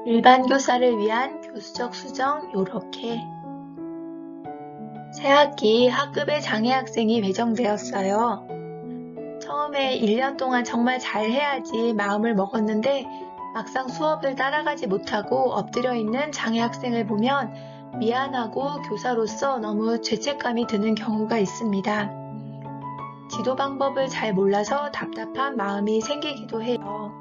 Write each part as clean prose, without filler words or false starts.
일반 교사를 위한 교수적 수정 요렇게 새학기 학급의 장애 학생이 배정되었어요. 처음에 1년 동안 정말 잘해야지 마음을 먹었는데 막상 수업을 따라가지 못하고 엎드려 있는 장애 학생을 보면 미안하고 교사로서 너무 죄책감이 드는 경우가 있습니다. 지도 방법을 잘 몰라서 답답한 마음이 생기기도 해요.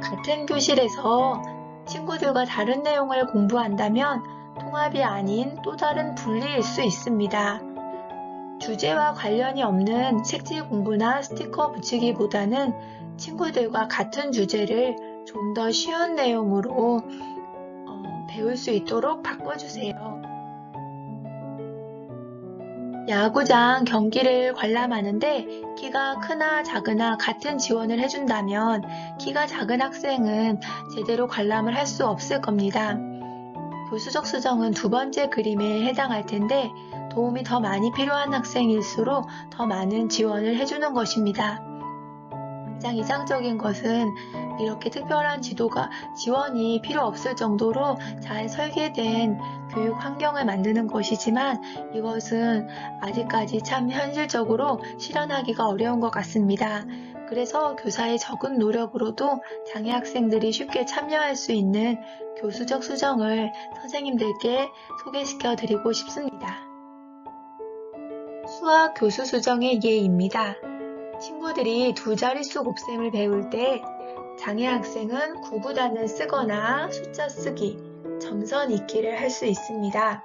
같은 교실에서 친구들과 다른 내용을 공부한다면 통합이 아닌 또 다른 분리일 수 있습니다. 주제와 관련이 없는 색칠 공부나 스티커 붙이기보다는 친구들과 같은 주제를 좀 더 쉬운 내용으로 배울 수 있도록 바꿔주세요. 야구장 경기를 관람하는데 키가 크나 작으나 같은 지원을 해준다면 키가 작은 학생은 제대로 관람을 할 수 없을 겁니다. 교수적 수정은 두 번째 그림에 해당할 텐데 도움이 더 많이 필요한 학생일수록 더 많은 지원을 해주는 것입니다. 가장 이상적인 것은 이렇게 특별한 지원이 필요 없을 정도로 잘 설계된 교육 환경을 만드는 것이지만 이것은 아직까지 참 현실적으로 실현하기가 어려운 것 같습니다. 그래서 교사의 적은 노력으로도 장애 학생들이 쉽게 참여할 수 있는 교수적 수정을 선생님들께 소개시켜 드리고 싶습니다. 수학 교수 수정의 예입니다. 친구들이 두 자릿수 곱셈을 배울 때 장애 학생은 구구단을 쓰거나 숫자 쓰기, 점선 읽기를 할 수 있습니다.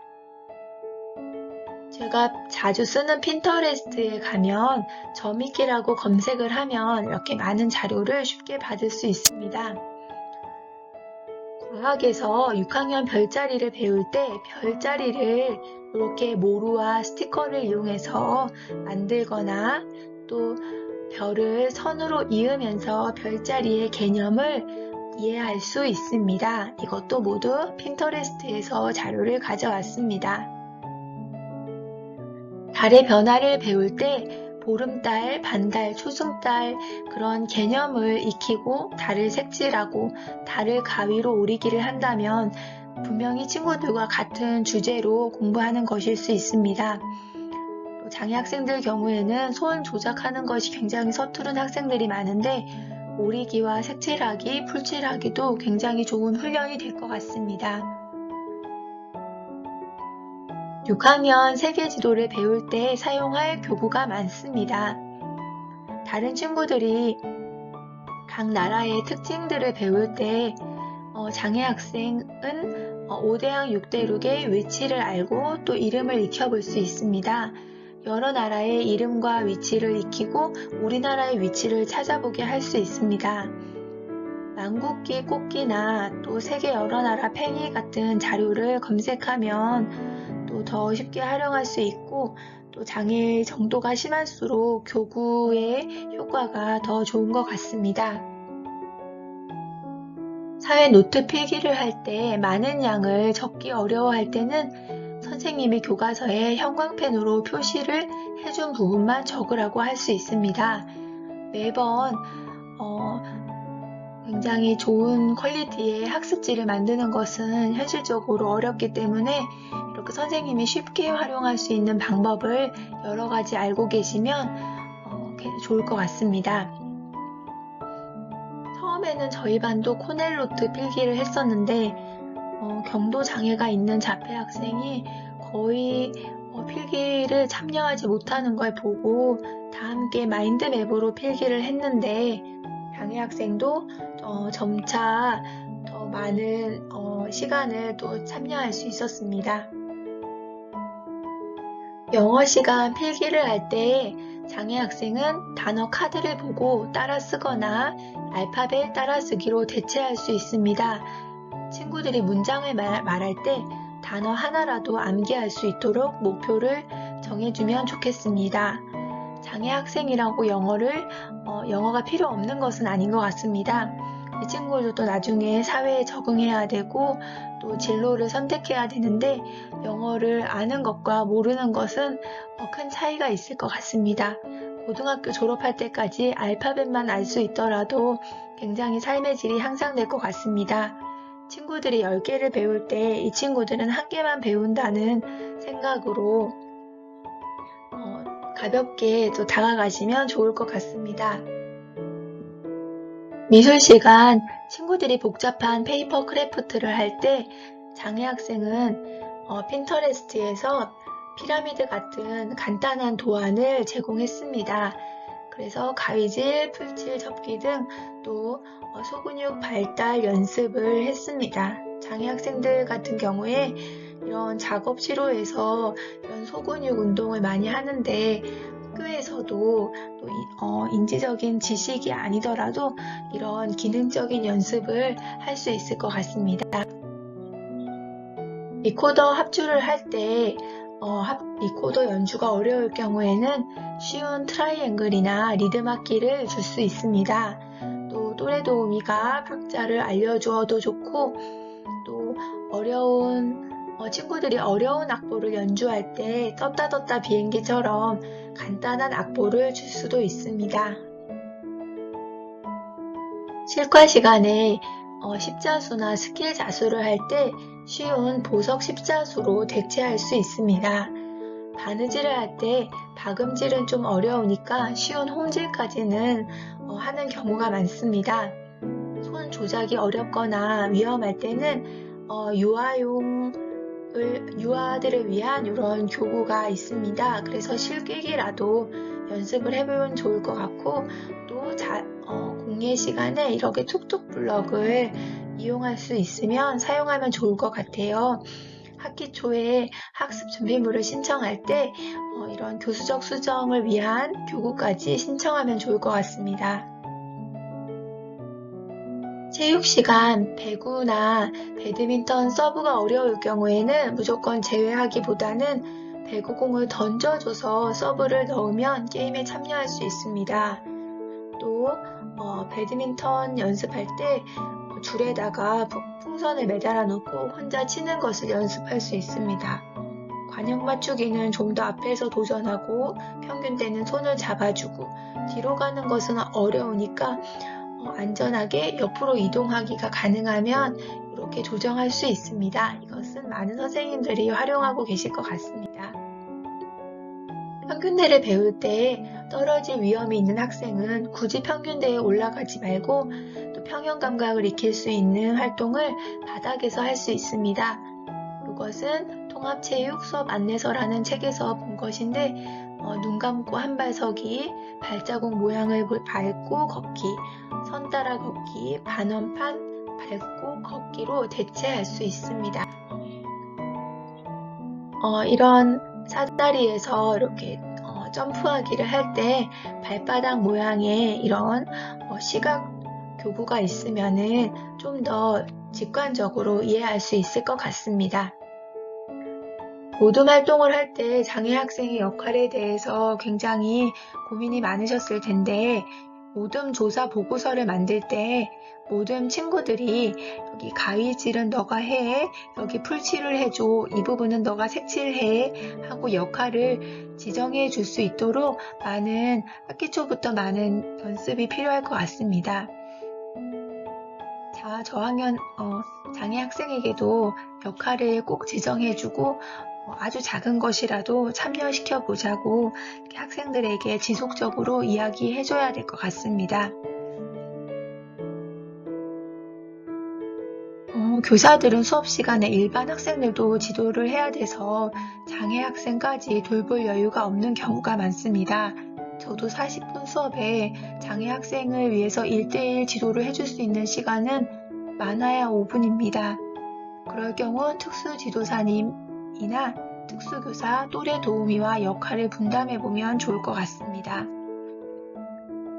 제가 자주 쓰는 핀터레스트에 가면 점읽기라고 검색을 하면 이렇게 많은 자료를 쉽게 받을 수 있습니다. 과학에서 6학년 별자리를 배울 때 별자리를 이렇게 모루와 스티커를 이용해서 만들거나 또 별을 선으로 이으면서 별자리의 개념을 이해할 수 있습니다. 이것도 모두 핀터레스트에서 자료를 가져왔습니다. 달의 변화를 배울 때 보름달, 반달, 초승달 그런 개념을 익히고 달을 색칠하고 달을 가위로 오리기를 한다면 분명히 친구들과 같은 주제로 공부하는 것일 수 있습니다. 장애 학생들 경우에는 손 조작하는 것이 굉장히 서투른 학생들이 많은데 오리기와 색칠하기, 풀칠하기도 굉장히 좋은 훈련이 될 것 같습니다. 6학년 세계지도를 배울 때 사용할 교구가 많습니다. 다른 친구들이 각 나라의 특징들을 배울 때 장애 학생은 5대양 6대륙의 위치를 알고 또 이름을 익혀볼 수 있습니다. 여러 나라의 이름과 위치를 익히고 우리나라의 위치를 찾아보게 할 수 있습니다. 망국기 꽃기나 또 세계 여러 나라 팽이 같은 자료를 검색하면 또 더 쉽게 활용할 수 있고 또 장애 정도가 심할수록 교구의 효과가 더 좋은 것 같습니다. 사회 노트 필기를 할 때 많은 양을 적기 어려워할 때는 선생님이 교과서에 형광펜으로 표시를 해준 부분만 적으라고 할 수 있습니다. 매번 굉장히 좋은 퀄리티의 학습지를 만드는 것은 현실적으로 어렵기 때문에 이렇게 선생님이 쉽게 활용할 수 있는 방법을 여러 가지 알고 계시면 좋을 것 같습니다. 처음에는 저희 반도 코넬노트 필기를 했었는데 경도 장애가 있는 자폐 학생이 거의 필기를 참여하지 못하는 걸 보고 다 함께 마인드맵으로 필기를 했는데 장애 학생도 점차 더 많은 시간을 또 참여할 수 있었습니다. 영어 시간 필기를 할 때 장애 학생은 단어 카드를 보고 따라 쓰거나 알파벳 따라쓰기로 대체할 수 있습니다. 친구들이 문장을 말할 때 단어 하나라도 암기할 수 있도록 목표를 정해주면 좋겠습니다. 장애 학생이라고 영어가 필요 없는 것은 아닌 것 같습니다. 이 친구들도 나중에 사회에 적응해야 되고 또 진로를 선택해야 되는데 영어를 아는 것과 모르는 것은 큰 차이가 있을 것 같습니다. 고등학교 졸업할 때까지 알파벳만 알 수 있더라도 굉장히 삶의 질이 향상될 것 같습니다. 친구들이 10개를 배울 때 이 친구들은 1개만 배운다는 생각으로 가볍게 또 다가가시면 좋을 것 같습니다. 미술 시간 친구들이 복잡한 페이퍼 크래프트를 할 때 장애 학생은 핀터레스트에서 피라미드 같은 간단한 도안을 제공했습니다. 그래서 가위질, 풀칠, 접기 등 또 소근육 발달 연습을 했습니다. 장애 학생들 같은 경우에 이런 작업 치료에서 이런 소근육 운동을 많이 하는데 학교에서도 또 인지적인 지식이 아니더라도 이런 기능적인 연습을 할 수 있을 것 같습니다. 리코더 합주를 할 때 리코더 연주가 어려울 경우에는 쉬운 트라이앵글이나 리듬 악기를 줄 수 있습니다. 또 또래 도우미가 박자를 알려주어도 좋고 또 친구들이 어려운 악보를 연주할 때 떴다 비행기처럼 간단한 악보를 줄 수도 있습니다. 실과 시간에 십자수나 스킬 자수를 할 때 쉬운 보석 십자수로 대체할 수 있습니다. 바느질을 할 때 박음질은 좀 어려우니까 쉬운 홈질까지는 하는 경우가 많습니다. 손 조작이 어렵거나 위험할 때는 유아들을 위한 이런 교구가 있습니다. 그래서 실기기라도 연습을 해보면 좋을 것 같고 또 공예 시간에 이렇게 툭툭 블럭을 이용할 수 있으면 사용하면 좋을 것 같아요. 학기 초에 학습 준비물을 신청할 때 이런 교수적 수정을 위한 교구까지 신청하면 좋을 것 같습니다. 체육 시간 배구나 배드민턴 서브가 어려울 경우에는 무조건 제외하기보다는 배구공을 던져줘서 서브를 넣으면 게임에 참여할 수 있습니다. 또 배드민턴 연습할 때 줄에다가 풍선을 매달아 놓고 혼자 치는 것을 연습할 수 있습니다. 관역 맞추기는 좀 더 앞에서 도전하고 평균 때는 손을 잡아주고 뒤로 가는 것은 어려우니까 안전하게 옆으로 이동하기가 가능하면 이렇게 조정할 수 있습니다. 이것은 많은 선생님들이 활용하고 계실 것 같습니다. 평균대를 배울 때 떨어질 위험이 있는 학생은 굳이 평균대에 올라가지 말고 또 평형 감각을 익힐 수 있는 활동을 바닥에서 할 수 있습니다. 이것은 통합체육 수업 안내서라는 책에서 본 것인데 눈 감고 한 발 서기, 발자국 모양을 밟고 걷기, 선 따라 걷기, 반원판 밟고 걷기로 대체할 수 있습니다. 이런 사다리에서 이렇게 점프하기를 할 때 발바닥 모양의 이런 시각 교구가 있으면은 좀 더 직관적으로 이해할 수 있을 것 같습니다. 모둠 활동을 할 때 장애 학생의 역할에 대해서 굉장히 고민이 많으셨을 텐데 모둠 조사 보고서를 만들 때 모든 친구들이 여기 가위질은 너가 해, 여기 풀칠을 해줘, 이 부분은 너가 색칠해 하고 역할을 지정해 줄 수 있도록 학기 초부터 많은 연습이 필요할 것 같습니다. 저학년 장애 학생에게도 역할을 꼭 지정해주고 아주 작은 것이라도 참여시켜 보자고 학생들에게 지속적으로 이야기해줘야 될 것 같습니다. 교사들은 수업 시간에 일반 학생들도 지도를 해야 돼서 장애 학생까지 돌볼 여유가 없는 경우가 많습니다. 저도 40분 수업에 장애 학생을 위해서 1대1 지도를 해줄 수 있는 시간은 많아야 5분입니다. 그럴 경우 특수지도사님이나 특수교사, 또래 도우미와 역할을 분담해보면 좋을 것 같습니다.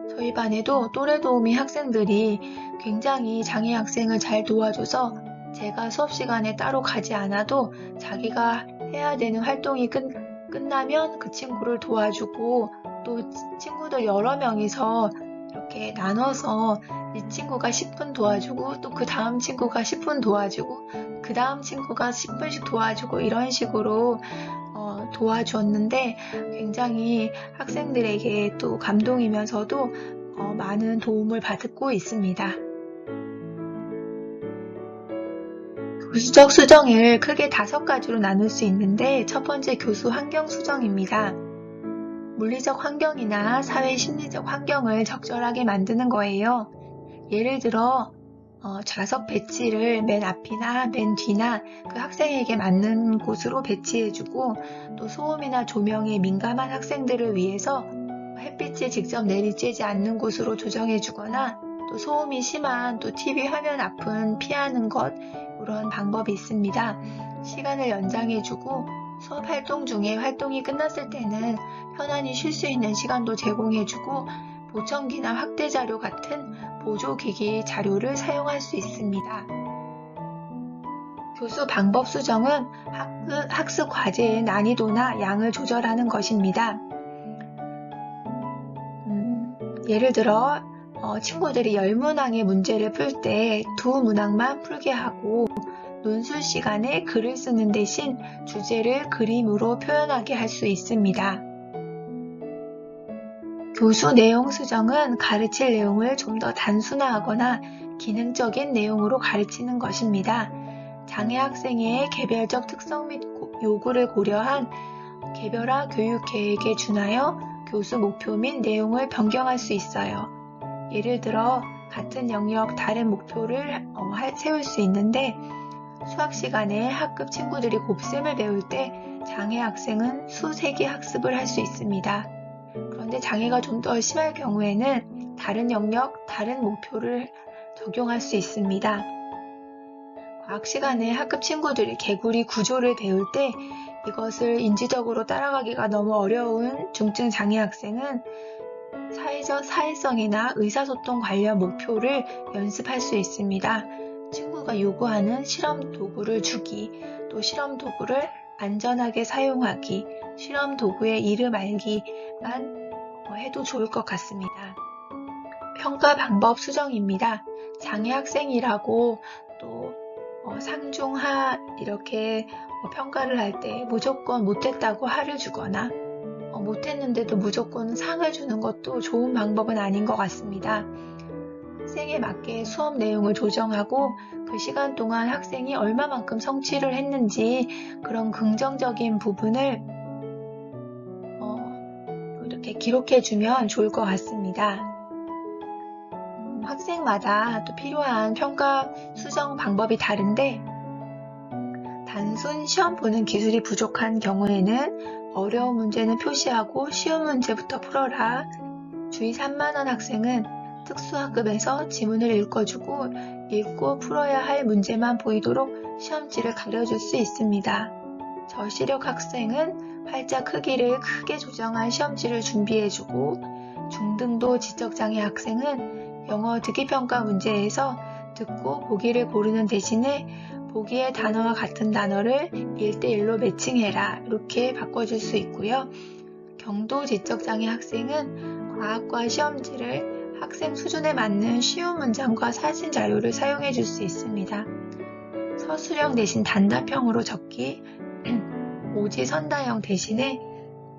저희 반에도 또래 도우미 학생들이 굉장히 장애 학생을 잘 도와줘서 제가 수업 시간에 따로 가지 않아도 자기가 해야 되는 활동이 끝나면 그 친구를 도와주고 또 친구들 여러 명이서 이렇게 나눠서 이 친구가 10분 도와주고 또 그 다음 친구가 10분 도와주고 그 다음 친구가 10분씩 도와주고 이런 식으로 도와주었는데 굉장히 학생들에게 또 감동이면서도 많은 도움을 받고 있습니다. 교수적 수정을 크게 5가지로 나눌 수 있는데 첫 번째 교수 환경 수정입니다. 물리적 환경이나 사회 심리적 환경을 적절하게 만드는 거예요. 예를 들어 좌석 배치를 맨 앞이나 맨 뒤나 그 학생에게 맞는 곳으로 배치해주고 또 소음이나 조명에 민감한 학생들을 위해서 햇빛이 직접 내리쬐지 않는 곳으로 조정해주거나 또 소음이 심한 또 TV 화면 앞은 피하는 것 이런 방법이 있습니다. 시간을 연장해주고 수업 활동 중에 활동이 끝났을 때는 편안히 쉴 수 있는 시간도 제공해주고 보청기나 확대자료 같은 보조기기 자료를 사용할 수 있습니다. 교수 방법 수정은 학습 과제의 난이도나 양을 조절하는 것입니다. 예를 들어 친구들이 10문항의 문제를 풀 때 2문항만 풀게 하고 논술 시간에 글을 쓰는 대신 주제를 그림으로 표현하게 할 수 있습니다. 교수 내용 수정은 가르칠 내용을 좀 더 단순화하거나 기능적인 내용으로 가르치는 것입니다. 장애 학생의 개별적 특성 및 요구를 고려한 개별화 교육 계획에 준하여 교수 목표 및 내용을 변경할 수 있어요. 예를 들어 같은 영역 다른 목표를 세울 수 있는데 수학 시간에 학급 친구들이 곱셈을 배울 때 장애 학생은 수세기 학습을 할 수 있습니다. 그런데 장애가 좀 더 심할 경우에는 다른 영역, 다른 목표를 적용할 수 있습니다. 과학 시간에 학급 친구들이 개구리 구조를 배울 때 이것을 인지적으로 따라가기가 너무 어려운 중증 장애 학생은 사회적 사회성이나 의사소통 관련 목표를 연습할 수 있습니다. 친구가 요구하는 실험 도구를 주기, 또 실험 도구를 안전하게 사용하기, 실험 도구의 이름 알기만 해도 좋을 것 같습니다. 평가 방법 수정입니다. 장애 학생이라고 또 상중하 이렇게 평가를 할 때 무조건 못했다고 하를 주거나 못했는데도 무조건 상을 주는 것도 좋은 방법은 아닌 것 같습니다. 학생에 맞게 수업 내용을 조정하고 그 시간 동안 학생이 얼마만큼 성취를 했는지 그런 긍정적인 부분을 이렇게 기록해주면 좋을 것 같습니다. 학생마다 또 필요한 평가 수정 방법이 다른데 단순 시험 보는 기술이 부족한 경우에는 어려운 문제는 표시하고 쉬운 문제부터 풀어라. 주의 산만한 학생은 특수학급에서 지문을 읽어주고 읽고 풀어야 할 문제만 보이도록 시험지를 가려줄 수 있습니다. 저시력 학생은 활자 크기를 크게 조정한 시험지를 준비해주고 중등도 지적장애 학생은 영어 듣기평가 문제에서 듣고 보기를 고르는 대신에 보기의 단어와 같은 단어를 1대1로 매칭해라 이렇게 바꿔줄 수 있고요. 경도 지적장애 학생은 과학과 시험지를 학생 수준에 맞는 쉬운 문장과 사진 자료를 사용해 줄 수 있습니다. 서술형 대신 단답형으로 적기, 오지 선다형 대신에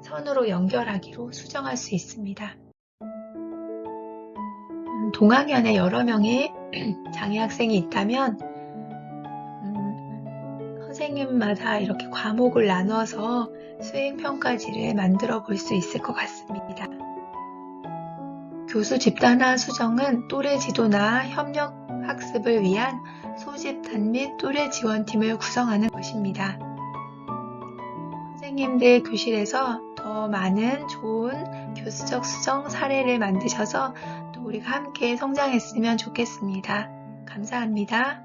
선으로 연결하기로 수정할 수 있습니다. 동학년에 여러 명의 장애 학생이 있다면 선생님마다 이렇게 과목을 나눠서 수행평가지를 만들어 볼 수 있을 것 같습니다. 교수 집단화 수정은 또래 지도나 협력 학습을 위한 소집단 및 또래 지원팀을 구성하는 것입니다. 선생님들 교실에서 더 많은 좋은 교수적 수정 사례를 만드셔서 또 우리가 함께 성장했으면 좋겠습니다. 감사합니다.